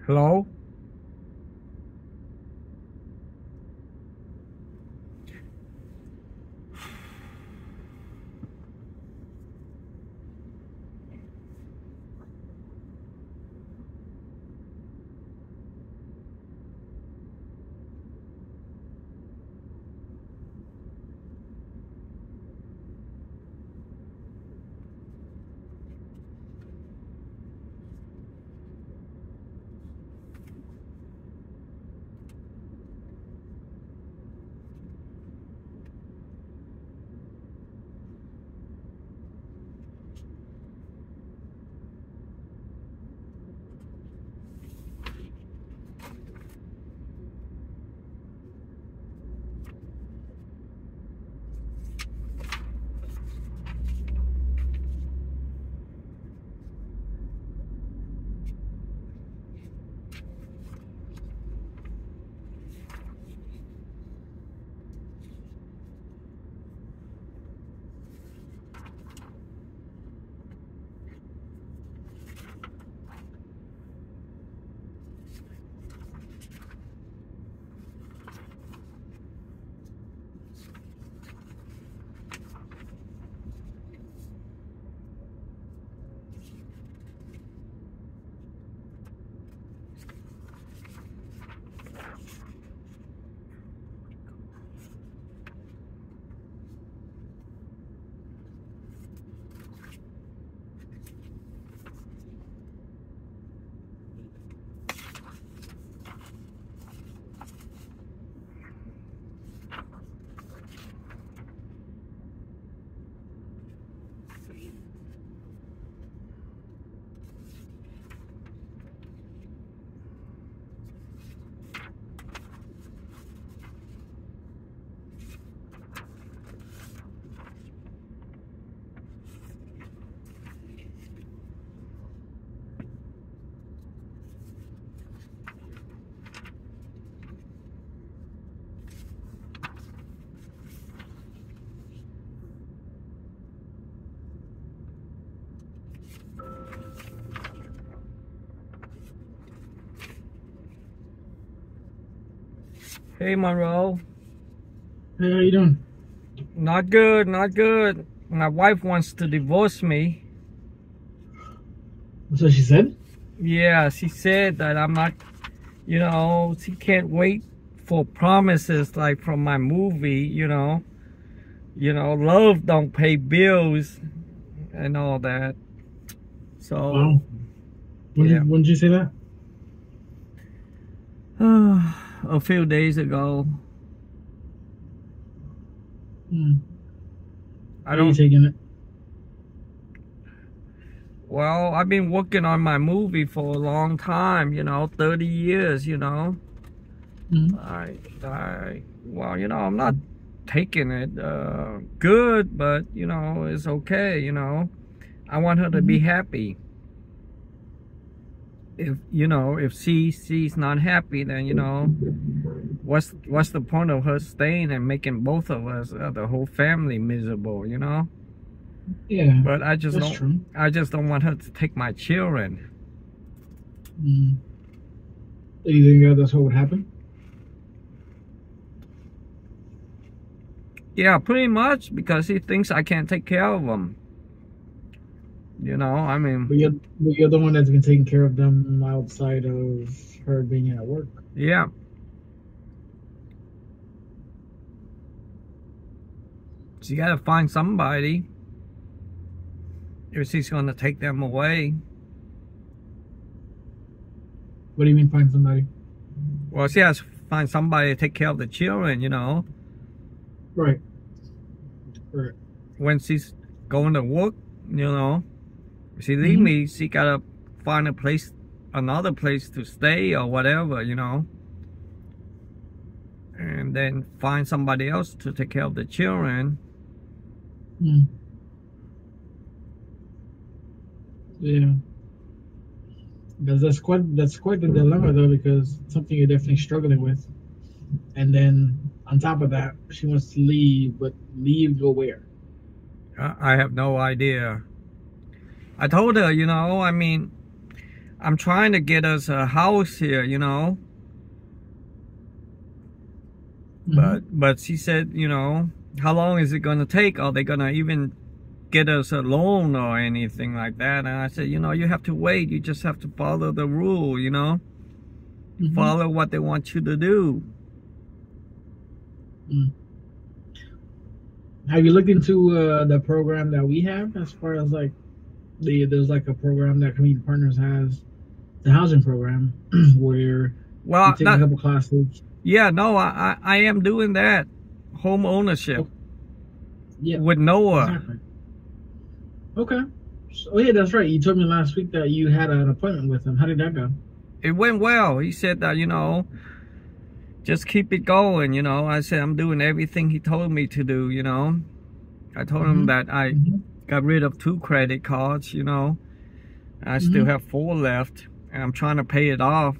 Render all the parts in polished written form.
Hello? Hey, Monroe. Hey, how you doing? Not good, not good. My wife wants to divorce me. That's what she said? Yeah, she said that I'm not, she can't wait for promises like from my movie, love don't pay bills and all that. So, Wow. When did you say that? a few days ago. How are you taking it? Well, I've been working on my movie for a long time, 30 years, Well, I'm not taking it good, but, it's okay, I want her to be happy. If she's not happy, then, what's the point of her staying and making both of us, the whole family, miserable, Yeah, but I just true. I just don't want her to take my children. Do you think that's what would happen? Yeah, pretty much, because he thinks I can't take care of them. I mean, But you're the one that's been taking care of them outside of her being at work. Yeah. She gotta find somebody if she's gonna take them away. What do you mean find somebody? Well, she has to find somebody to take care of the children, Right. When she's going to work, if she leave me, she gotta find another place to stay or whatever, and then find somebody else to take care of the children. Yeah. Because that's quite the dilemma, though, because it's something you're definitely struggling with. And then on top of that, she wants to leave, but leave go where? I have no idea. I told her, I I'm trying to get us a house here, you know. But she said, you know, how long is it gonna take? Are they gonna even get us a loan or anything like that? And I said, you know, you have to wait. You just have to follow the rule, you know. Follow what they want you to do. Have you looked into the program that we have, as far as like there's like a program that Community Partners has, the housing program, where you take a couple classes. Yeah, no, I am doing that. Home ownership. Yeah. With Noah. Exactly. Okay. Oh yeah, that's right. You told me last week that you had an appointment with him. How did that go? It went well. He said that, you know, just keep it going, you know. I said I'm doing everything he told me to do, you know. I told him that I got rid of 2 credit cards, you know. I still have 4 left, and I'm trying to pay it off.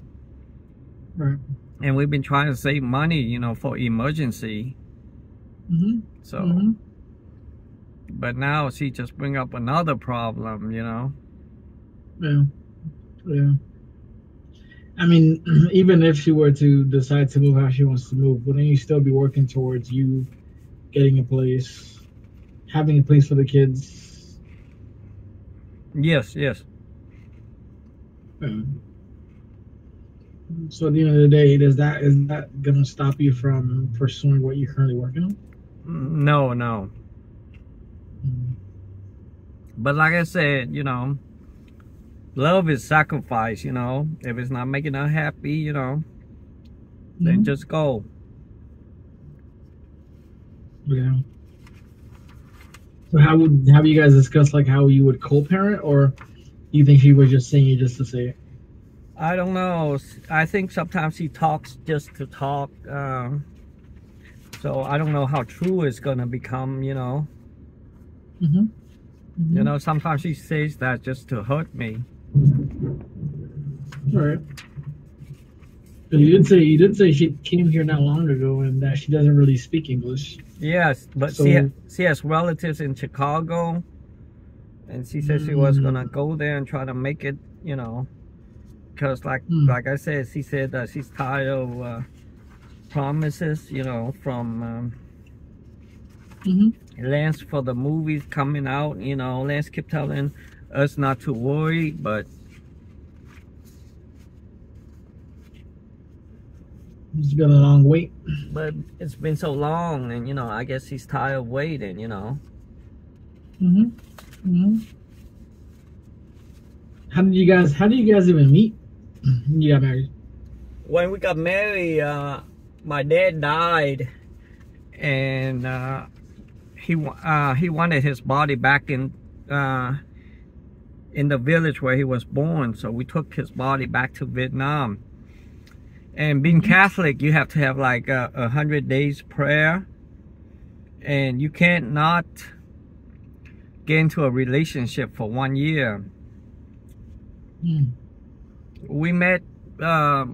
Right. And we've been trying to save money, you know, for emergency. So, but now she just bring up another problem, you know. Yeah. I mean, even if she were to decide to move how she wants to move, wouldn't you still be working towards you getting a place, having a place for the kids? Yes. So at the end of the day, is that gonna stop you from pursuing what you're currently working on? No. But like I said, you know, love is sacrifice, you know. If it's not making her happy, you know, then just go. Yeah. So have you guys discussed like how you would co-parent, or you think she was just saying it just to say it? I don't know. I think sometimes she talks just to talk. So I don't know how true it's gonna become, you know. You know, sometimes she says that just to hurt me. Right. But you did say she came here not long ago and that she doesn't really speak English. Yes, but so, she has relatives in Chicago, and she said she was gonna go there and try to make it, you know, because like I said, she said that she's tired of promises, you know, from Lance for the movies coming out. You know, Lance kept telling us not to worry, but it's been a long wait. But it's been so long, and you know, I guess he's tired of waiting, you know. How did you guys even meet when you got married? When we got married, my dad died, and he wanted his body back in the village where he was born, so we took his body back to Vietnam. And being Catholic, you have to have like 100 days prayer, and you can't not get into a relationship for 1 year. We met by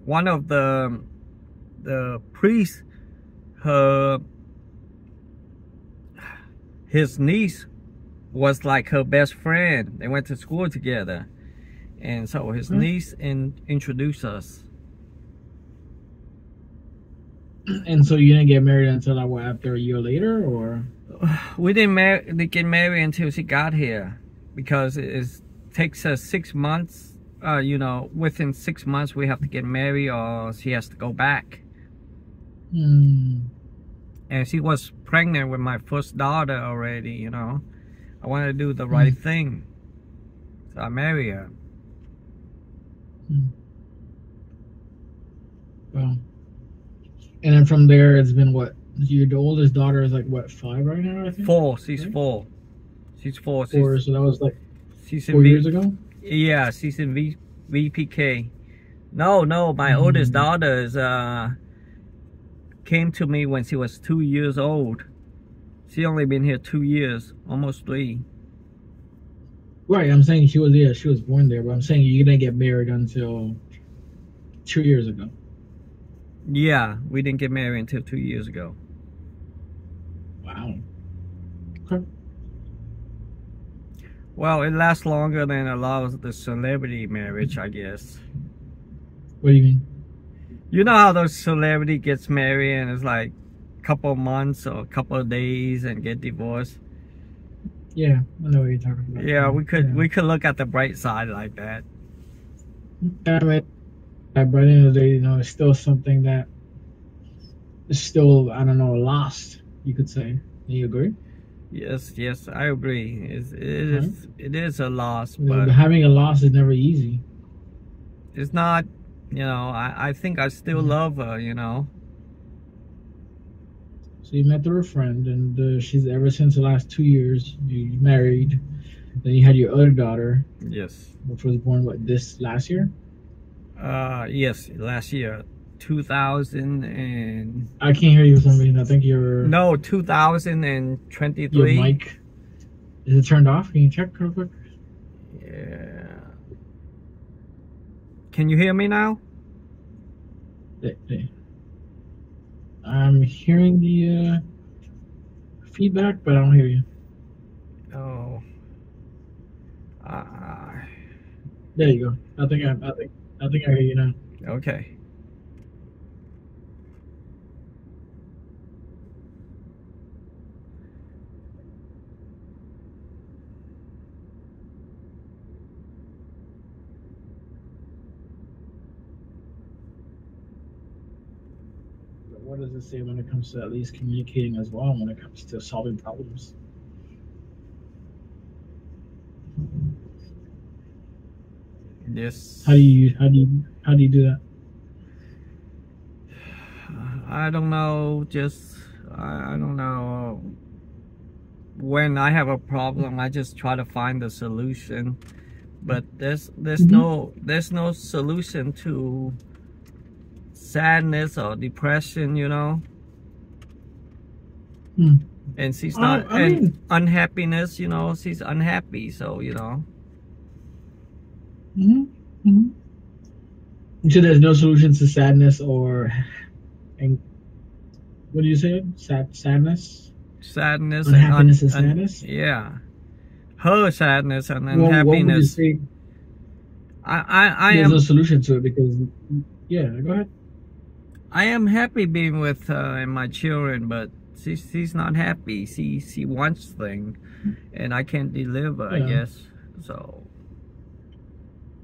one of the priests. His niece was like her best friend. They went to school together. And so his niece introduced us. And so you didn't get married until like, what, after a year later, or? We didn't get married until she got here, because it takes us 6 months. You know, within 6 months we have to get married, or she has to go back. And she was pregnant with my first daughter already. You know, I wanted to do the right thing, so I married her. Well, and then from there, it's been what? Your oldest daughter is like what, 5 right now? I think 4. She's 4. She's 4. So that was like she's 4 years ago. Yeah, she's in VPK. No, my oldest daughter is came to me when she was 2 years old. She only been here 2 years, almost 3. Right, I'm saying she was born there, but I'm saying you didn't get married until 2 years ago. Yeah, we didn't get married until 2 years ago. Wow. Okay. Well, it lasts longer than a lot of the celebrity marriage, I guess. What do you mean? You know how those celebrity gets married and it's like a couple of months or a couple of days and get divorced? Yeah, I know what you're talking about. Yeah, we could look at the bright side like that. Yeah, I mean, but at the end of the day, you know, it's still something that is still, I don't know, lost, you could say. Do you agree? Yes, I agree. Right? It is a loss, You know, but but having a loss is never easy. it's not, you know, I think I still love her, you know. So you met through a friend, and she's ever since the last 2 years, you married. Then you had your other daughter, Yes. which was born, what, this last year? Yes, last year, 2000 and... I can't hear you for some reason. I think your No, 2023. mic, is it turned off? Can you check real quick? Yeah. Can you hear me now? I'm hearing the feedback, but I don't hear you. Oh. There you go. I think I hear you now. Okay. But what does it say when it comes to at least communicating as well when it comes to solving problems? Yes. How do you do that? I don't know. Just I don't know. When I have a problem, I just try to find a solution. But there's no solution to sadness or depression, you know. And she's not, and unhappiness, you know. She's unhappy, so you know. So there's no solution to sadness or, and what do you say? Sadness, unhappiness, and sadness. Yeah, her sadness and Well, unhappiness. what would you say? There's no solution to it because, yeah. Go ahead. I am happy being with her and my children, but she's not happy. She wants things, and I can't deliver. Yeah. I guess so.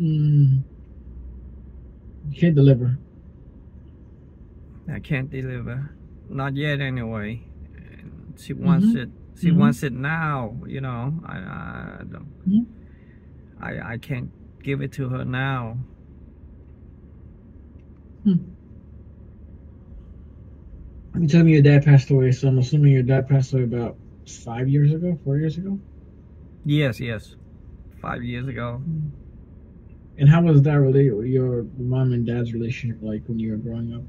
You can't deliver. I can't deliver. Not yet, anyway. And she wants it. She wants it now. You know, I don't. I can't give it to her now. You told me your dad passed away, so I'm assuming your dad passed away about 4 years ago. Yes, 5 years ago. And how was that your mom and dad's relationship like when you were growing up?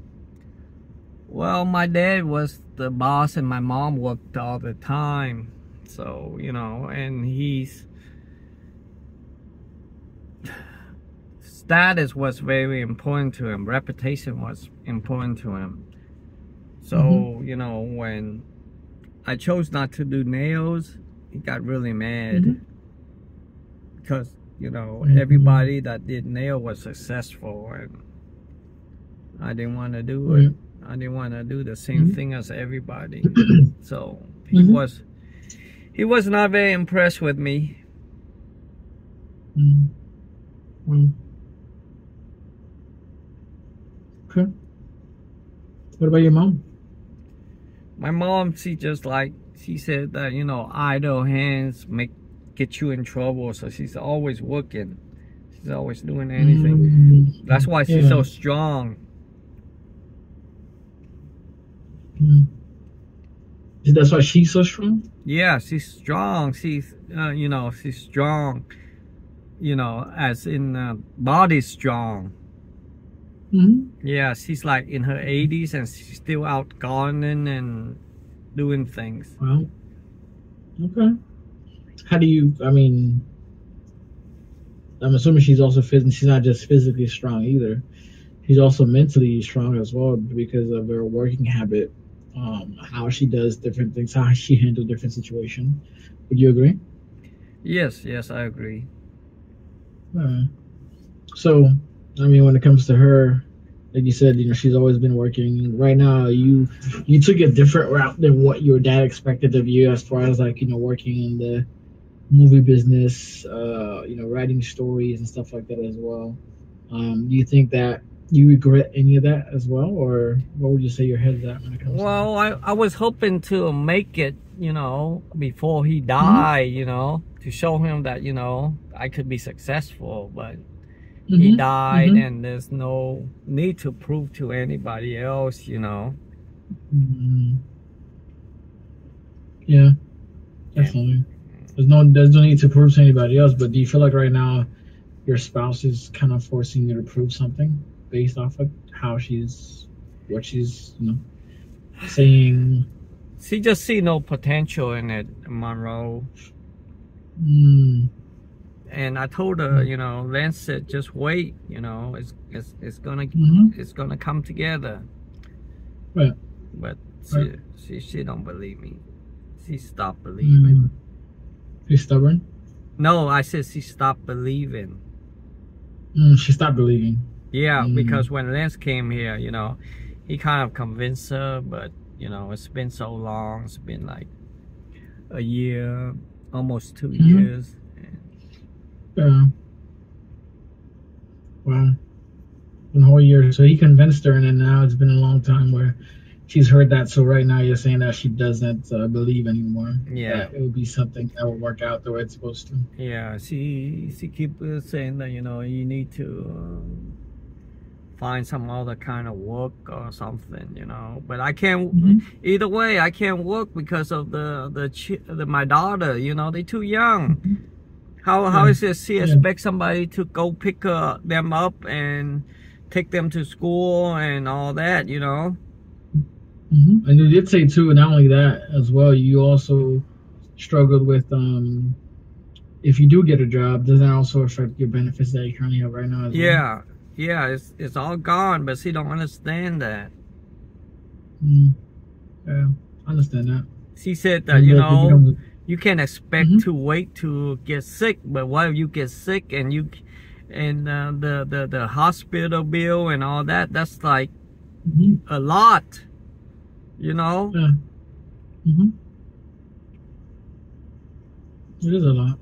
Well, my dad was the boss and my mom worked all the time. So, you know, and status was very important to him. Reputation was important to him. So, you know, when I chose not to do nails, he got really mad. Because, you know, everybody that did nail was successful, and I didn't want to do it. I didn't want to do the same thing as everybody. So he was not very impressed with me. Okay. What about your mom? My mom, she said that, you know, idle hands get you in trouble. So she's always working. She's always doing anything. That's why she's so strong. That's why she's so strong? Yeah, she's strong. She's, you know, she's strong. You know, as in body strong. Yeah, she's like in her 80s and she's still out gardening and doing things. Well, okay. How do you, I mean, I'm assuming she's also she's not just physically strong either. She's also mentally strong as well because of her working habit, how she does different things, how she handles different situations. Would you agree? Yes, yes, I agree. So, I mean, when it comes to her, like you said, she's always been working. Right now, you took a different route than what your dad expected of you, as far as like working in the movie business, writing stories and stuff like that as well. Do you think that you regret any of that as well, or what would you say your head's at when it comes to that? Well, I was hoping to make it, before he Mm-hmm. died, to show him that, I could be successful, but he Mm-hmm. died Mm-hmm. and there's no need to prove to anybody else. Mm-hmm. Yeah, And definitely. There's no need to prove to anybody else. But do you feel like right now your spouse is kind of forcing you to prove something based off of what she's saying? she just see no potential in it, Monroe. Mm, And I told her, Lance said, just wait, it's gonna mm-hmm. it's gonna come together. Right. But Right. she don't believe me. She stopped believing. She's stubborn. No, I said she stopped believing. She stopped believing. Yeah, because when Lance came here, he kind of convinced her, but it's been so long. It's been like a year, almost 2 years. Yeah. Wow. One whole year. So he convinced her, and then now it's been a long time where she's heard that. So right now you're saying that she doesn't believe anymore. Yeah. That it would be something that will work out the way it's supposed to. Yeah, she keep saying that you need to find some other kind of work or something, but I can't. Either way, I can't work because of my daughter. They're too young. How is it she expect somebody to go pick them up and take them to school and all that? And you did say too, not only that as well, you also struggled with if you do get a job, does that also affect your benefits that you currently have right now as well? Yeah, it's all gone, but she don't understand that. Yeah, I understand that. She said that you can't expect to wait to get sick, but what if you get sick and the hospital bill and all that? That's like a lot, Yeah. It is a lot.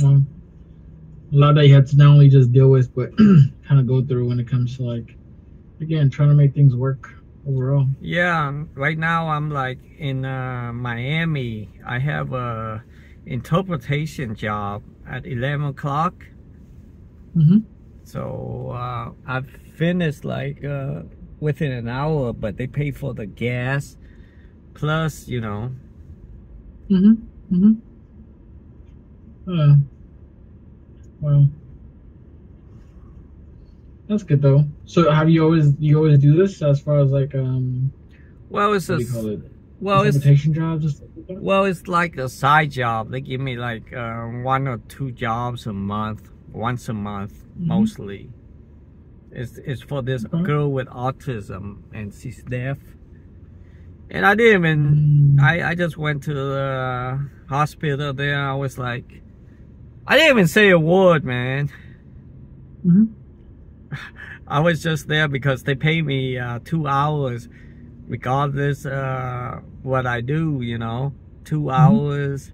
Well, a lot that you have to not only just deal with, but kind of go through when it comes to again, trying to make things work overall. Yeah, right now I'm like in Miami. I have a interpretation job at 11 o'clock. So I've finished like within an hour, but they pay for the gas plus, Well, that's good though. So have you always do this as far as well, it's what do you call it? Well, interpretation jobs and stuff like that? Well, it's like a side job. They give me like 1 or 2 jobs a month, once a month mostly. It's for this girl with autism, and she's deaf. And I didn't even. I just went to the hospital there. I was like, I didn't even say a word, man. I was just there because they pay me 2 hours, regardless what I do. 2 hours,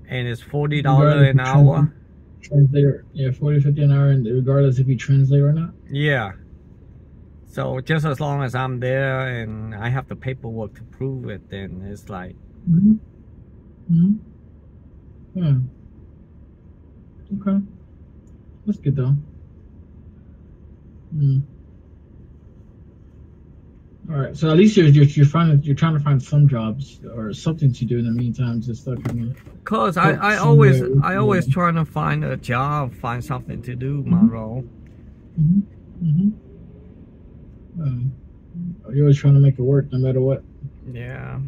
and it's $40 an hour. Translator, yeah, 40, 50 an hour, and regardless if you translate or not. Yeah. So just as long as I'm there and I have the paperwork to prove it, then it's like. Yeah. Okay. That's good though. All right. So at least you're trying to find some jobs or something to do in the meantime, just so Cause I always trying to find a job, find something to do, Monroe. You're always trying to make it work, no matter what. Yeah.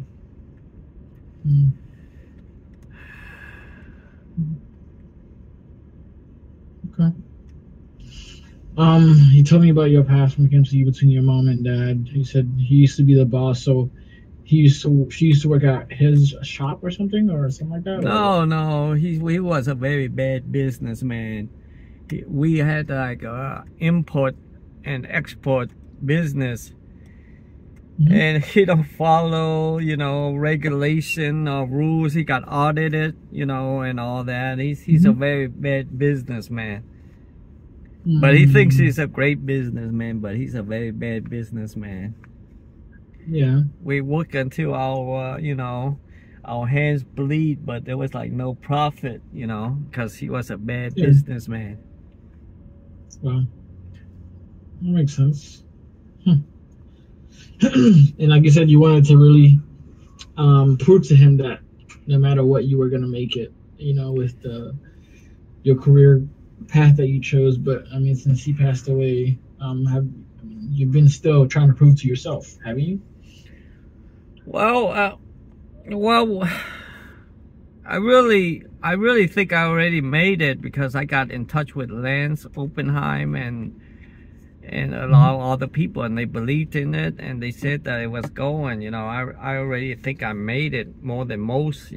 Okay. You told me about your past when it comes to you between your mom and dad. You said he used to be the boss, so she used to work at his shop or something like that, or what? No, he was a very bad businessman. We had like a import and export business, Hmm. and he don't follow, regulation or rules. He got audited, and all that. He's a Hmm. very bad businessman. But he thinks Mm, he's a great businessman, but he's a very bad businessman. yeah. We work until our hands bleed, but there was like no profit, because he was a bad Yeah. businessman. Well, that makes sense. Hmm. And like you said, you wanted to really prove to him that no matter what, you were gonna make it. With your career path that you chose. But I mean, since he passed away, you've been still trying to prove to yourself, haven't you? Well, I really think I already made it, because I got in touch with Lance Oppenheim and a lot of other people, and they believed in it, and they said that it was going. I already think I made it more than most. I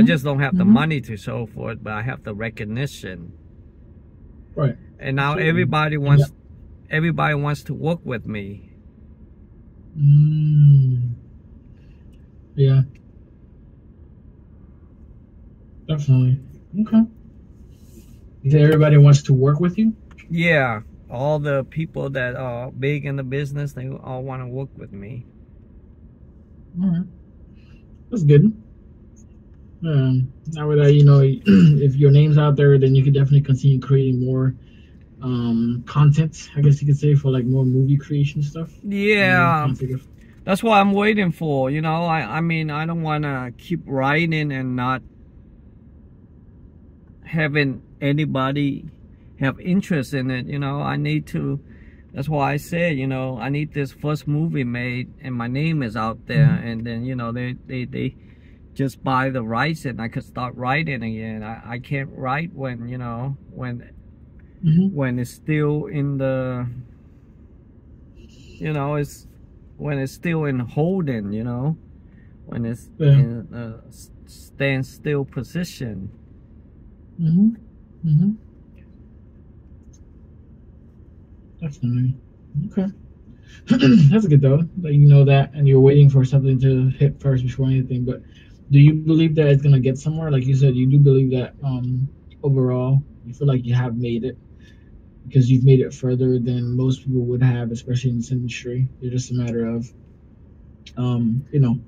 Mm-hmm. just don't have the Mm-hmm. money to show for it, but I have the recognition. Right. And now Absolutely. everybody And wants to work with me. mm, yeah, definitely. Okay. You said everybody wants to work with you? Yeah, all the people that are big in the business, they all want to work with me. All right. That's good. Now that if your name's out there, then you could definitely continue creating more content, I guess you could say, for like more movie creation stuff. And then Yeah, kind of take it. that's what I'm waiting for. I mean, I don't want to keep writing and not having anybody have interest in it. I need to. That's why I said, I need this first movie made, and my name is out there, Mhm. and then they just buy the rights, and I could start writing again. I can't write when Mhm. when it's still in the, it's when it's still in holding, when it's Yeah. in a standstill position. Mhm. Mhm. Definitely. Okay. That's good though. That you know that, and you're waiting for something to hit first before anything. But do you believe that it's gonna get somewhere? Like you said, you do believe that overall, you feel like you have made it because you've made it further than most people would have, especially in this industry. It's just a matter of um, you know,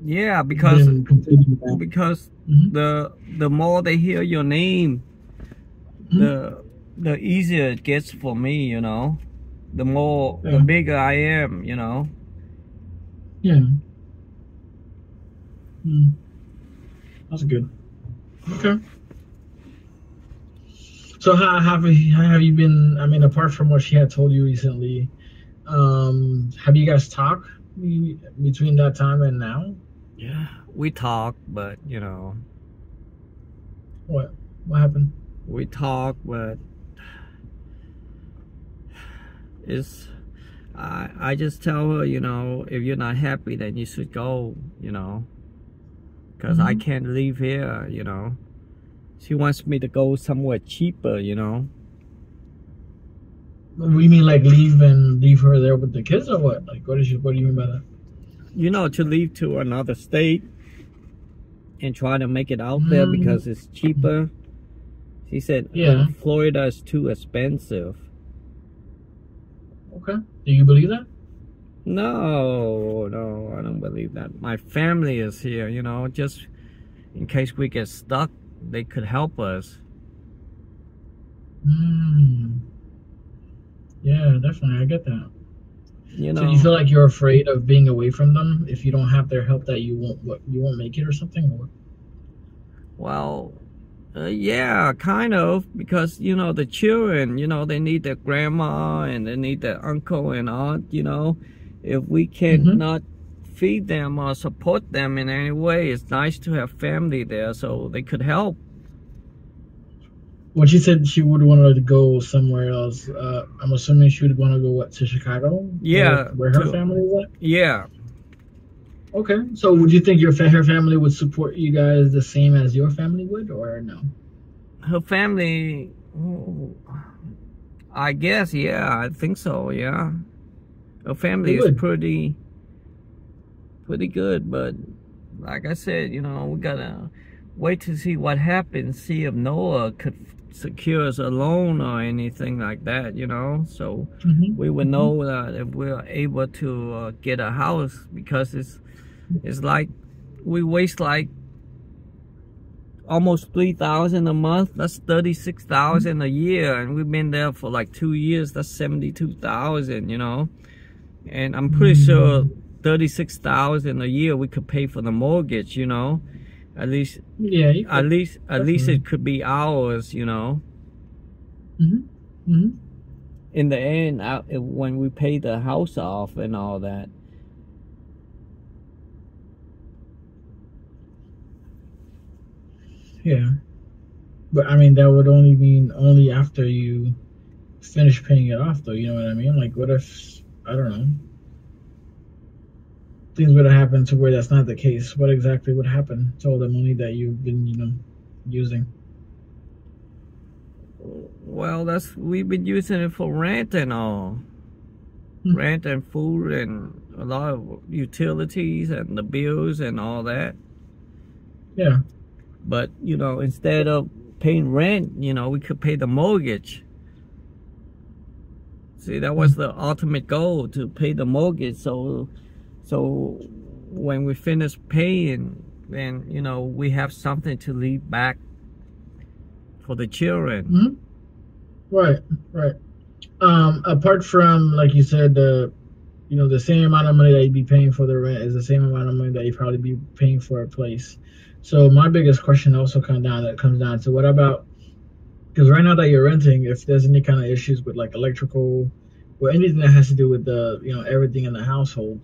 Yeah, because them completing that. because Mm-hmm. the more they hear your name, Mm-hmm. the easier it gets for me. The Yeah. bigger I am. Yeah. Mm, that's good. Okay. So how have you been? I mean, apart from what she had told you recently, have you guys talked between that time and now? Yeah, we talk, but What what happened? we talk, but it's I just tell her, if you're not happy, then you should go, because I Mm-hmm. can't live here. She wants me to go somewhere cheaper. What do you mean, like leave her there with the kids, or what? Like, what do you mean by that? To leave to another state and try to make it out there Mm, because it's cheaper. She said, yeah. Florida is too expensive. Okay. Do you believe that? No, I don't believe that. My family is here, just in case we get stuck, they could help us. Mm, yeah, definitely. I get that. You So do you know, feel like you're afraid of being away from them if you don't have their help, that you won't make it or something? Or well, yeah, kind of, because, the children, they need their grandma and they need their uncle and aunt. If we can mm-hmm. not feed them or support them in any way, it's nice to have family there so they could help. When she said she would want to go somewhere else, I'm assuming she would want to go to Chicago, Yeah, where her family is at. yeah. Okay. So would you think her family would support you guys the same as your family would, or no? Her family, I guess, yeah, I think so, yeah. Her They family is would. pretty good, but like I said, you know, we gotta wait to see what happens, see if Noah could secure us a loan or anything like that, you know. So Hmm. we would know that if we're able to get a house, because it's like we waste like almost 3,000 a month. That's 36,000 a year, and we've been there for like 2 years. That's 72,000, you know. And I'm pretty sure 36,000 a year we could pay for the mortgage, you know. At least, Yeah, you could. at least it could be ours, you know. Hmm. Hmm. In the end, when we pay the house off and all that. Yeah, but I mean that would only mean only after you finish paying it off, though. You know what I mean? Like, what if, I don't know, things would have happened to where that's not the case? What exactly would happen to all the money that you've been, using? Well, we've been using it for rent and all. Hmm. Rent and food and a lot of utilities and the bills and all that. Yeah. But, you know, instead of paying rent, you know, we could pay the mortgage. See, that was the ultimate goal, to pay the mortgage. So when we finish paying, then, you know, we have something to leave back for the children. Hmm. Right, right. Apart from, like you said, the same amount of money that you'd be paying for the rent is the same amount of money that you'd probably be paying for a place. So my biggest question also comes down to, what about, because right now that you're renting, if there's any kind of issues with like electrical or anything that has to do with the, everything in the household,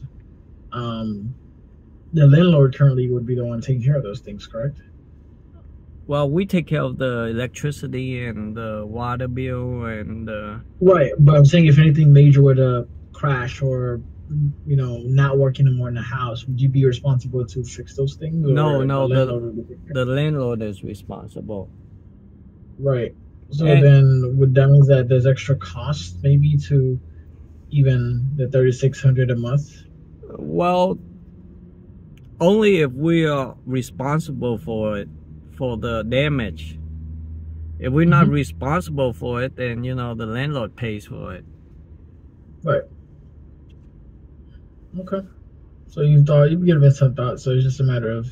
the landlord currently would be the one taking care of those things, correct? Well, we take care of the electricity and the water bill and Right, but I'm saying if anything major were to crash or not working anymore in the house, would you be responsible to fix those things, no, or the no, landlord would be taking care? the landlord is responsible. Right. So And then would that mean that there's extra cost maybe to even the 3,600 a month? well, only if we are responsible for it, for the damage. If we're not Hmm. responsible for it, then, you know, the landlord pays for it. Right. Okay. So you've given it some thought. So it's just a matter of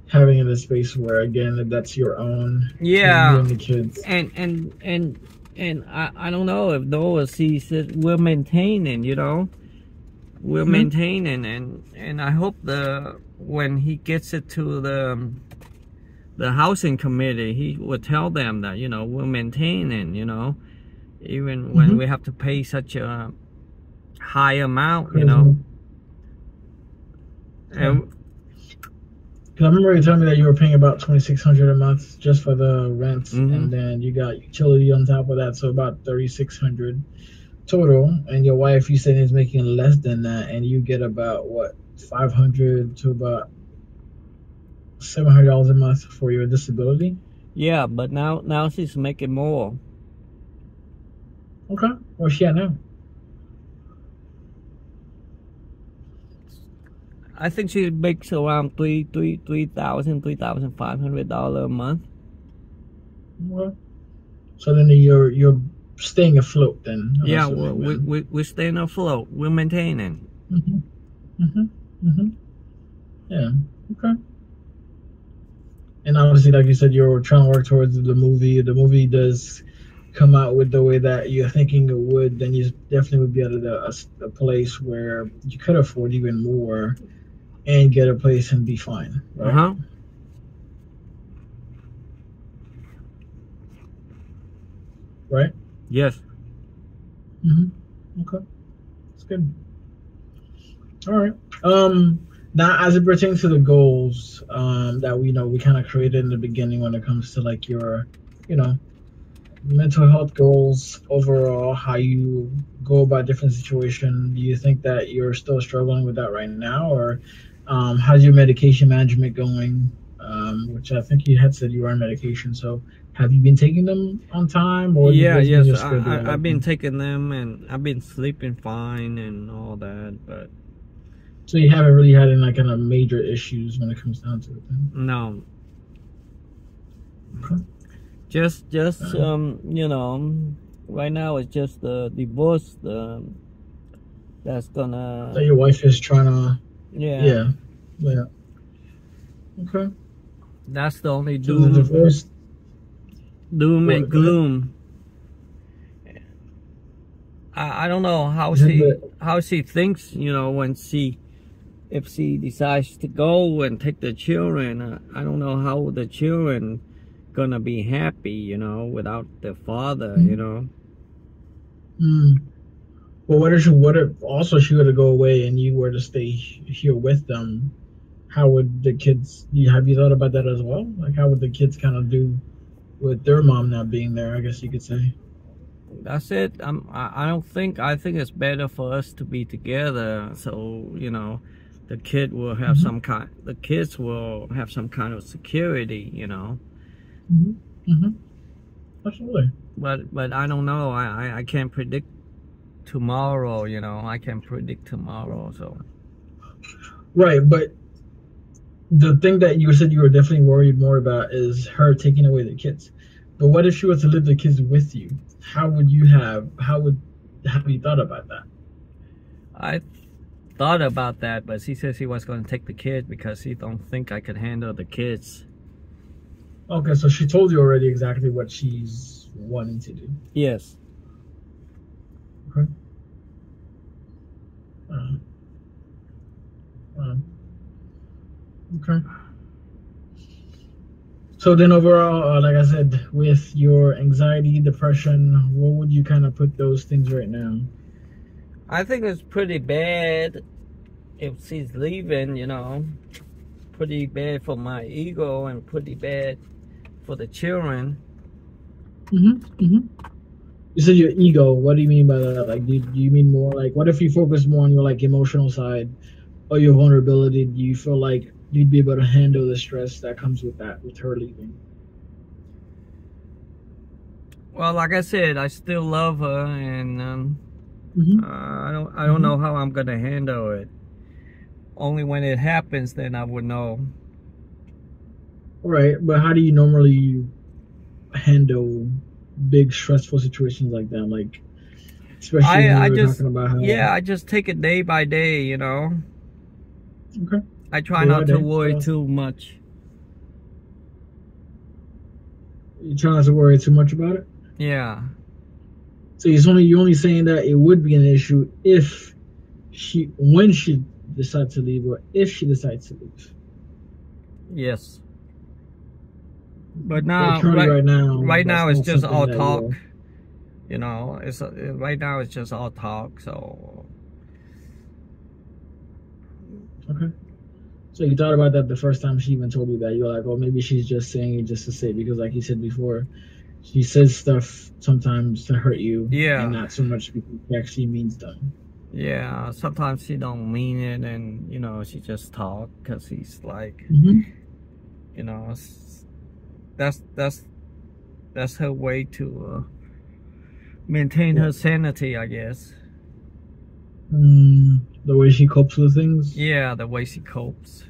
having it in a space where, again, that's your own, you Yeah, and the kids. and I don't know if Noah sees it. We're maintaining, you know, we're Hmm. maintaining, and I hope when he gets it to the housing committee, he will tell them that, you know, we're maintaining, you know, even when Hmm. we have to pay such a high amount, you know. And Because I remember you telling me that you were paying about 2,600 a month just for the rent, and then you got utility on top of that, so about 3,600 total. And your wife, you said, is making less than that, and you get about what, 500 to about $700 a month for your disability. yeah, but now she's making more. Okay, what's she at now? I think she makes around $3,500 a month. Okay. So then you're staying afloat then. I'm Yeah, assuming, we're staying afloat. We're maintaining. Mhm. Mhm. Mhm. Yeah. Okay. And obviously, like you said, you're trying to work towards the movie. The movie does come out with the way that you're thinking it would, then you definitely would be at a place where you could afford even more and get a place and be fine, right? Uh-huh. Right? Yes. Okay. That's good. All right. Now, as it pertains to the goals that we kind of created in the beginning when it comes to like your, you know, mental health goals overall, how you go about different situations, do you think that you're still struggling with that right now, or How's your medication management going? Which I think you had said you were on medication. So have you been taking them on time, or Yeah, has been yes, your schedule I've like? been taking them, and I've been sleeping fine and all that, but So you haven't really had any like kind of major issues when it comes down to it, then? no, Okay. just Uh, you know, right now it's just the divorce that's so gonna, your wife is trying to, yeah, yeah, yeah. Okay. that's the only So the divorce. doom and Go ahead. gloom. I don't know You said that. how she thinks, you know, when she, if she decides to go and take the children. I don't know how the children gonna be happy, you know, without their father, you know. Mm. Well, what if also she were to go away and you were to stay here with them? How would the kids? Have you thought about that as well? Like, how would the kids kind of do with their mom not being there? I guess you could say. That's it. I don't think, I think it's better for us to be together, so you know, the kid will have Hmm. some kind, the kids will have some kind of security, you know. Hmm. Hmm. Absolutely. But I don't know. I can't predict tomorrow, you know. I can't predict tomorrow, so Right, but the thing that you said you were definitely worried more about is her taking away the kids. But what if she was to leave the kids with you? How would you have? How would have you thought about that? I thought about that, but she says she was going to take the kid because she don't think I could handle the kids. Okay, so she told you already exactly what she's wanting to do. Yes. Okay. Uh, uh, okay. So then overall, like I said, with your anxiety, depression, what would you kind of put those things right now? I think it's pretty bad if she's leaving, you know. Pretty bad for my ego and pretty bad for the children. Mm-hmm. Mm-hmm. You said your ego. What do you mean by that? Like, do you mean more like, what if you focus more on your like emotional side or your vulnerability? Do you feel like you'd be able to handle the stress that comes with that, with her leaving? Well, like I said, I still love her, and Mm-hmm. I don't Mm-hmm. know how I'm gonna handle it. Only when it happens, then I would know. All right, but how do you normally handle big stressful situations like that? Like, especially when you I were just, talking about how. yeah, I just take it day by day, you know. Okay. I try Day by not to day. worry So too much. you try not to worry too much about it. Yeah. So you're only saying that it would be an issue if when she decides to leave, or if she decides to leave. Yes. But But now, currently, right now, right that's now it's not just something all that talk. you're. You know, it's right now it's just all talk. So Okay. So you thought about that the first time she even told you that. You're like, oh, maybe she's just saying it just to say, because like you said before, she says stuff sometimes to hurt you, and yeah, not so much because she actually means them. yeah. Sometimes she don't mean it, and you know she just talk because he's like, Mm-hmm. you know, that's that's that's her way to maintain her What? sanity, I guess. The way she copes with things. Yeah, the way she copes.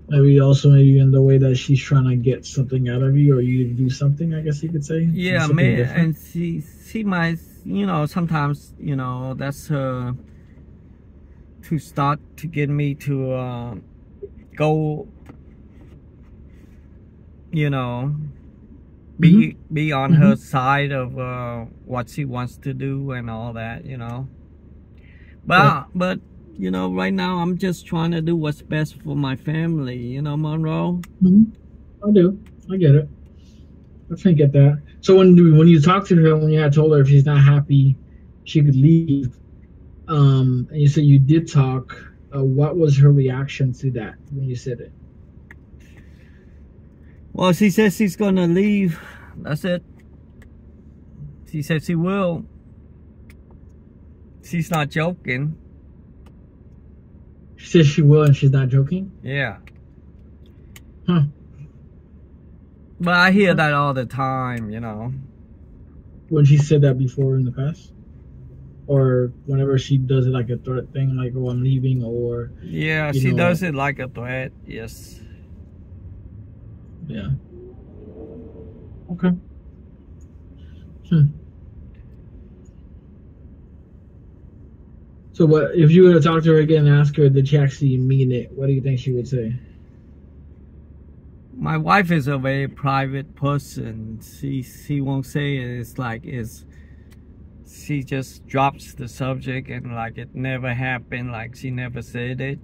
Maybe in the way that she's trying to get something out of you, or you to do something. I guess you could say do Yeah, something man, different. and she might, you know, sometimes, you know, that's her to start to get me to go, you know, Mm-hmm. be on Mm-hmm. her side of what she wants to do and all that, you know. Right. But you know, right now I'm just trying to do what's best for my family, you know, Monroe. Mm-hmm. I do. I get it. I think get that. So when you talked to her, when you had told her if she's not happy, she could leave. And you said you did talk. What was her reaction to that when you said it? Well, she says she's gonna leave. That's it. She said she will. She's not joking. She says she will, and she's not joking. Yeah. Huh. But I hear that all the time, you know. When she said that before in the past, or whenever she does it like a threat thing, like, oh, I'm leaving, or Yeah, you she know, does it like a threat. Yes. yeah. Okay. Hmm. So, what if you were to talk to her again and ask her, did she actually mean it? What do you think she would say? My wife is a very private person. She won't say it. It's like she just drops the subject and like it never happened, like she never said it.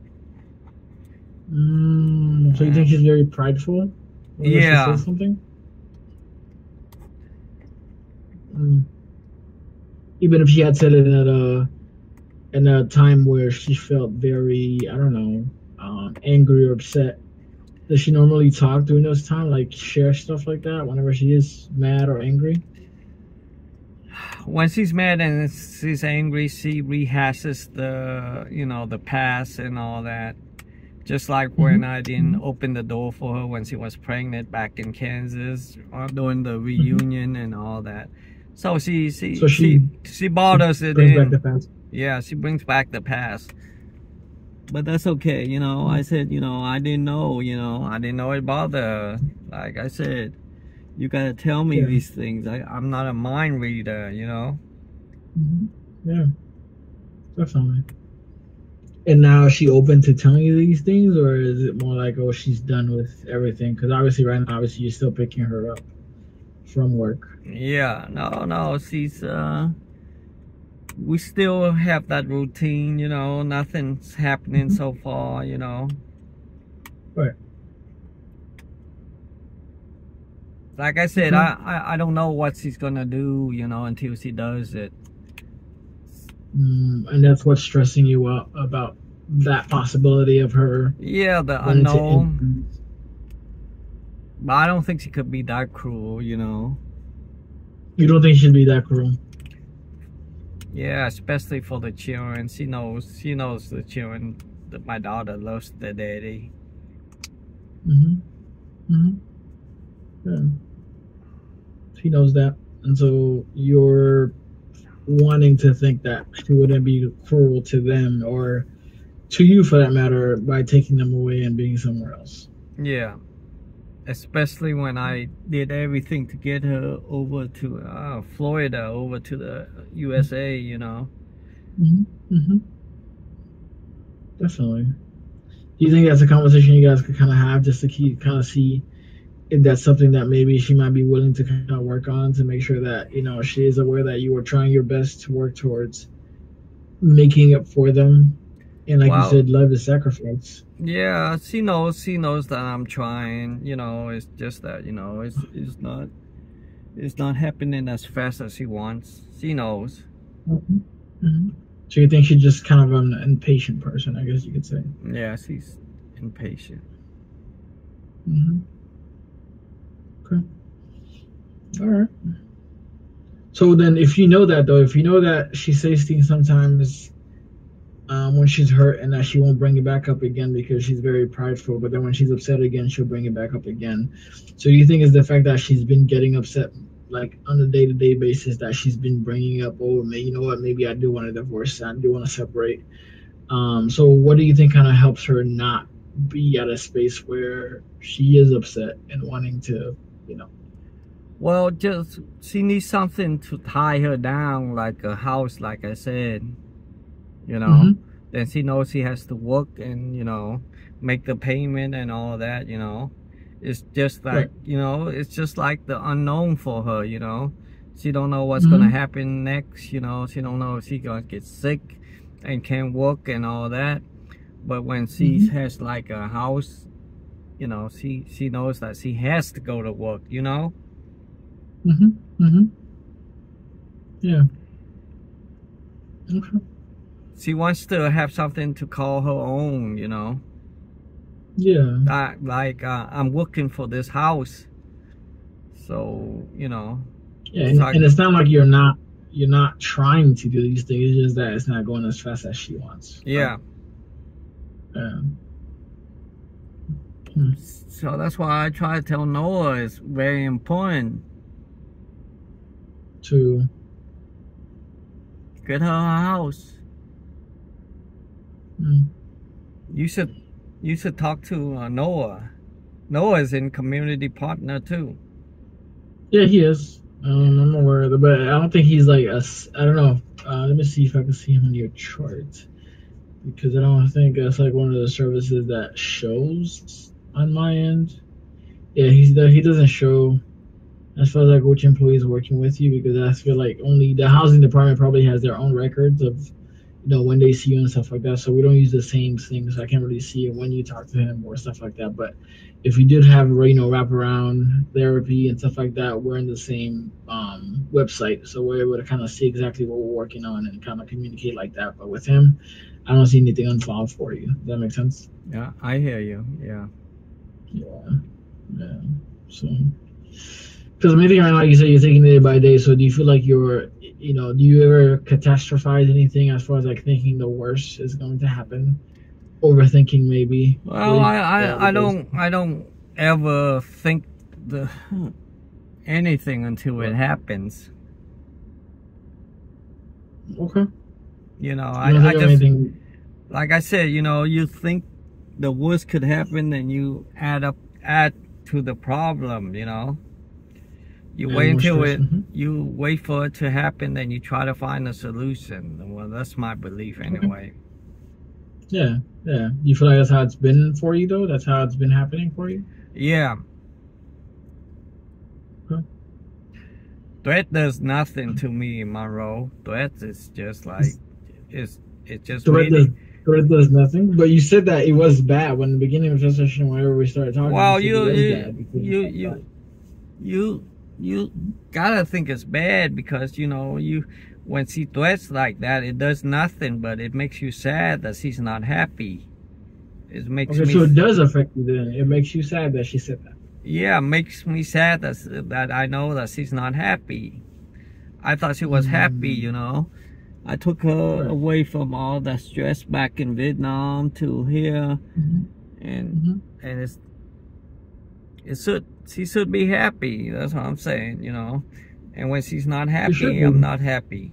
So you think she's very prideful whenever she Yeah. says something? Mm. Even if she had said it in a time where she felt very, I don't know, angry or upset. Does she normally talk during those times, like share stuff like that whenever she is mad or angry? When she's mad and she's angry, she rehashes the past and all that. Just like when I didn't open the door for her when she was pregnant back in Kansas, or during the reunion and all that. So she bothers it brings back in. the past. Yeah, she brings back the past. But that's okay, you know. I said, I didn't know, I didn't know it bothered her. Like I said, you gotta tell me these things. I'm not a mind reader, you know. Yeah, definitely. And now is she open to telling you these things, or is it more like, oh, she's done with everything? Because obviously, right now, you're still picking her up from work. Yeah, no, she's we still have that routine, you know. Nothing's happening so far, you know. Right. Like I said, I don't know what she's gonna do, you know, until she does it. And that's what's stressing you out about that possibility of her. Yeah, the unknown. But I don't think she could be that cruel, you know. You don't think she'd be that cruel? Yeah, especially for the children. She knows the children that my daughter loves their daddy. Yeah. She knows that, and so you're wanting to think that she wouldn't be cruel to them, or to you for that matter, by taking them away and being somewhere else. Yeah. Especially when I did everything to get her over to Florida, over to the USA, you know. Definitely. Do you think that's a conversation you guys could kind of have, just to kind of see if that's something that maybe she might be willing to kind of work on, to make sure that, she is aware that you are trying your best to work towards making up for them, and like you said, love is sacrifice. Yeah, she knows that I'm trying, you know. It's just that, it's not happening as fast as she wants. She knows. So you think she's just kind of an impatient person, I guess you could say? Yeah, she's impatient. Okay. All right. So then, if you know that she says things sometimes when she's hurt, and that she won't bring it back up again because she's very prideful, but then when she's upset again, she'll bring it back up again. So do you think it's the fact that she's been getting upset, like on a day-to-day basis, that she's been bringing up, oh, you know what, maybe I do want a divorce, I do want to separate. So what do you think kind of helps her not be at a space where she is upset and wanting to, Well, just she needs something to tie her down, like a house, like I said, you know. Then she knows she has to work and, make the payment and all that, you know. It's just like, it's just like the unknown for her, you know. She don't know what's gonna happen next, you know. She don't know if she's gonna get sick and can't work and all that. But when she has like a house, you know, she knows that she has to go to work, you know. Yeah. Okay. She wants to have something to call her own, you know. Yeah. I'm working for this house, so, you know. Yeah, and it's not like you're not trying to do these things. It's just that it's not going as fast as she wants. Yeah. Yeah. Hmm. So that's why I try to tell Noah it's very important. To Get her a house. You should talk to Noah. Noah is in community partner too. Yeah, he is. I'm aware of it, but I don't think he's like us. I don't know. Let me see if I can see him on your chart, because I don't think that's like one of the services that shows on my end. Yeah, he doesn't show as far as like which employees working with you, because I feel like only the housing department probably has their own records of when they see you and stuff like that. So we don't use the same things. So I can't really see it when you talk to him or stuff like that. But if we did have wraparound therapy and stuff like that, we're in the same website, so we're able to kind of see exactly what we're working on and kind of communicate like that. But with him, I don't see anything on file for you. Does that make sense? Yeah, I hear you. Yeah. So, because the main thing right now, you say you're taking it day by day. So do you feel like do you ever catastrophize anything as far as like thinking the worst is going to happen? Overthinking maybe? Well, I don't ever think anything until it happens. Okay. I just, like I said, you think the worst could happen, and you add to the problem. You wait until you wait for it to happen, then you try to find a solution. Well, that's my belief anyway. Yeah. You feel like that's how it's been for you, though? That's how it's been happening for you? Yeah. Okay. Threat does nothing to me, Monroe. Threat is just like it's just Threat does nothing. But you said that it was bad when the beginning of the session, whenever we started talking. Well, you gotta think it's bad, because when she threats like that, it does nothing, but it makes you sad that she's not happy. It makes me. So it does affect you then. It makes you sad that she said that. Yeah, it makes me sad that I know that she's not happy. I thought she was happy, I took her away from all that stress back in Vietnam to here, and she should be happy. That's what I'm saying, And when she's not happy, I'm not happy.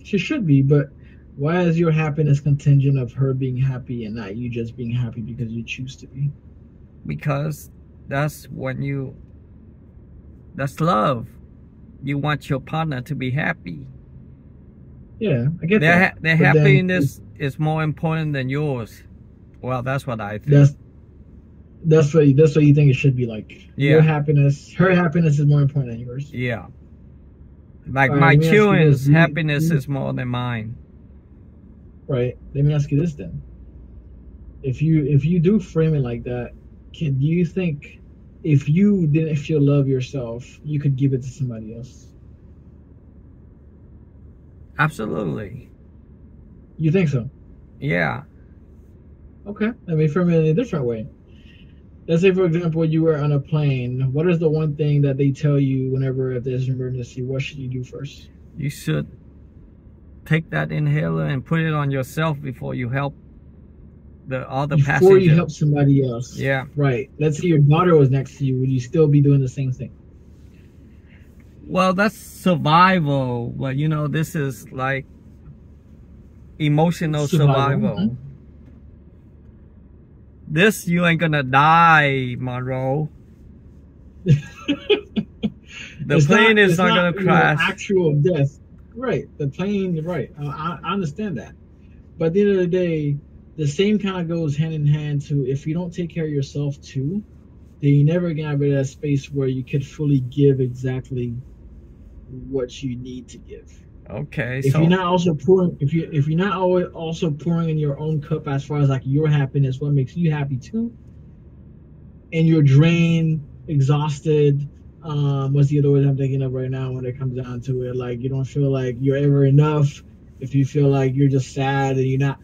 She should be, but why is your happiness contingent of her being happy and not you just being happy because you choose to be? Because that's love. You want your partner to be happy. Yeah, I get that. Their happiness is more important than yours. Well, that's what I think. That's what you think it should be like. Yeah. Her happiness is more important than yours. Yeah. Like my children's happiness is more than mine. Right. Let me ask you this then. If you do frame it like that, do you think if you didn't feel love yourself, you could give it to somebody else? Absolutely. You think so? Yeah. Okay. Let me frame it in a different way. Let's say, for example, you were on a plane. What is the one thing that they tell you whenever if there's an emergency? What should you do first? You should take that inhaler and put it on yourself before you help the other passengers. Before you help somebody else. Yeah. Right. Let's say your daughter was next to you. Would you still be doing the same thing? Well, that's survival. But, this is like emotional survival. This, you ain't gonna die, Monroe. The plane is not gonna crash. Actual death. Right. The plane, right. I understand that. But at the end of the day, the same kind of goes hand in hand to if you don't take care of yourself too, then you never get out of that space where you could fully give exactly what you need to give. Okay. If you're not also pouring, if you're not always also pouring in your own cup as far as like your happiness, what makes you happy too, and you're drained, exhausted. What's the other word I'm thinking of right now when it comes down to it? Like you don't feel like you're ever enough. If you feel like you're just sad and you're not,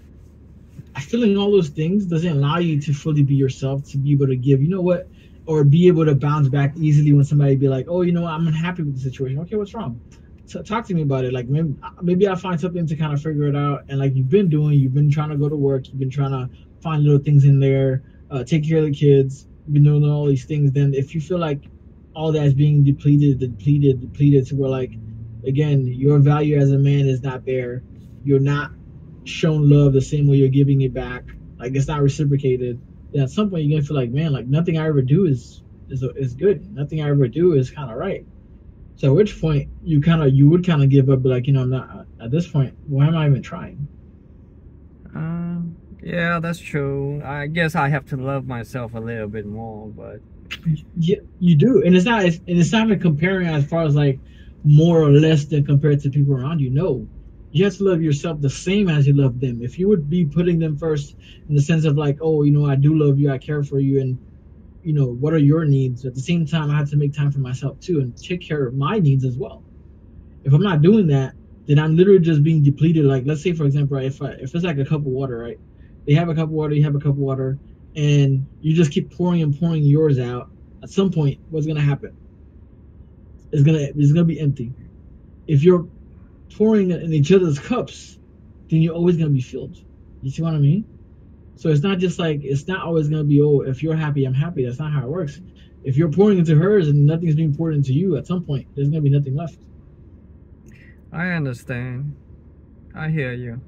feeling all those things doesn't allow you to fully be yourself, to be able to give. You know what? Or be able to bounce back easily when somebody be like, oh, I'm unhappy with the situation. Okay, what's wrong? talk to me about it. Like maybe I'll find something to kind of figure it out. And like you've been trying to go to work, you've been trying to find little things in there, take care of the kids, you've been doing all these things. Then if you feel like all that is being depleted to where like, again, your value as a man is not there. You're not shown love the same way you're giving it back. Like it's not reciprocated. Then at some point you're gonna feel like, man, like nothing I ever do is good. Nothing I ever do is kind of right. So at which point you would kind of give up, but like, I'm not at this point. Why am I even trying? Yeah, that's true. I guess I have to love myself a little bit more, but yeah, you do, and it's not even comparing as far as like more or less than compared to people around you. No, you have to love yourself the same as you love them. If you would be putting them first in the sense of like, oh, I do love you, I care for you, and what are your needs? At the same time, I have to make time for myself too and take care of my needs as well. If I'm not doing that, then I'm literally just being depleted. Like, let's say, for example, right, if it's like a cup of water, right? They have a cup of water, you have a cup of water, and you just keep pouring and pouring yours out. At some point, what's gonna happen? It's gonna be empty. If you're pouring in each other's cups, then you're always gonna be filled. You see what I mean? So it's not just like, it's not always going to be, oh, if you're happy, I'm happy. That's not how it works. If you're pouring into hers and nothing's being poured into you, at some point, there's going to be nothing left. I understand. I hear you.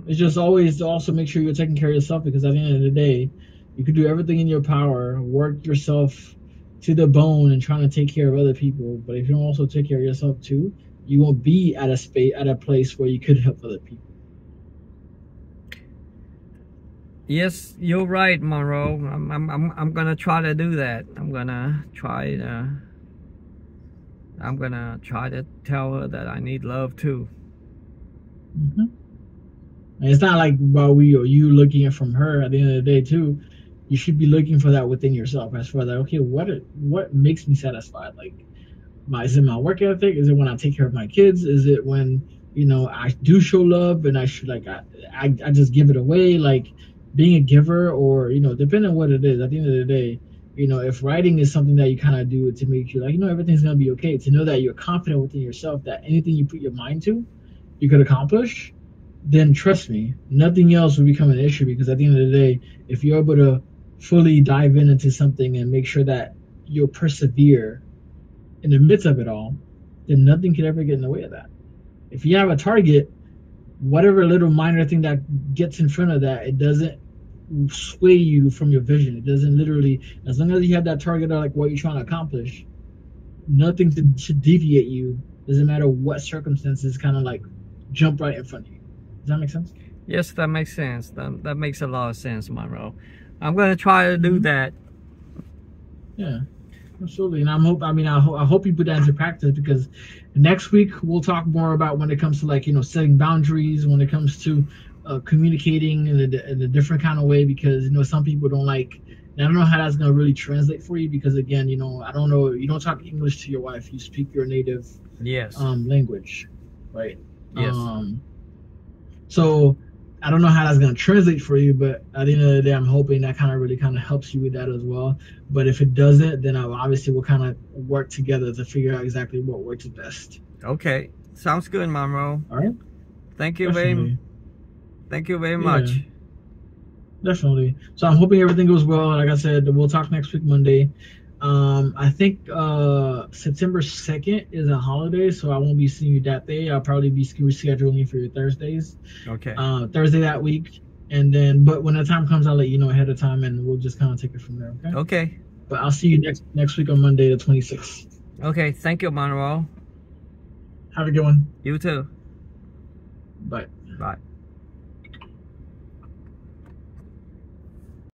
It's just always to also make sure you're taking care of yourself, because at the end of the day, you can do everything in your power, work yourself to the bone and trying to take care of other people. But if you don't also take care of yourself too, you won't be at a place where you could help other people. Yes, you're right, Monroe. I'm gonna try to do that. I'm gonna try to tell her that I need love too. And it's not like about you looking at from her. At the end of the day too, you should be looking for that within yourself. As for that, okay, what makes me satisfied? Like, is it my work ethic? Is it when I take care of my kids? Is it when I do show love and I should I just give it away? Like, being a giver, or depending on what it is, at the end of the day, if writing is something that you kind of do to make you like, everything's gonna be okay, to know that you're confident within yourself that anything you put your mind to, you could accomplish, then trust me, nothing else will become an issue. Because at the end of the day, if you're able to fully dive into something and make sure that you'll persevere in the midst of it all, then nothing could ever get in the way of that. If you have a target, whatever little minor thing that gets in front of that, it doesn't sway you from your vision. It doesn't literally, as long as you have that target of like what you're trying to accomplish, nothing should deviate you. Doesn't matter what circumstances kind of like jump right in front of you. Does that make sense? Yes, that makes sense. That makes a lot of sense, Monroe. I'm gonna try to do that. Yeah, absolutely. And I hope you put that into practice, because next week we'll talk more about when it comes to like setting boundaries, when it comes to communicating in a different kind of way, because some people don't like. And I don't know how that's gonna really translate for you, because again, I don't know, you don't talk English to your wife, you speak your native language, right? Yes. So I don't know how that's gonna translate for you, but at the end of the day, I'm hoping that really helps you with that as well. But if it doesn't, then obviously we'll kind of work together to figure out exactly what works best. Okay, sounds good, Monroe. All right. Thank you very much. Definitely. So I'm hoping everything goes well. Like I said, we'll talk next week Monday. I think September 2nd is a holiday, so I won't be seeing you that day. I'll probably be rescheduling you for your Thursdays. Okay. Thursday that week, and then but when the time comes, I'll let you know ahead of time, and we'll just kind of take it from there. Okay. Okay. But I'll see you next week on Monday, the 26th. Okay. Thank you, Monroe. Have a good one. You too. Bye. Bye.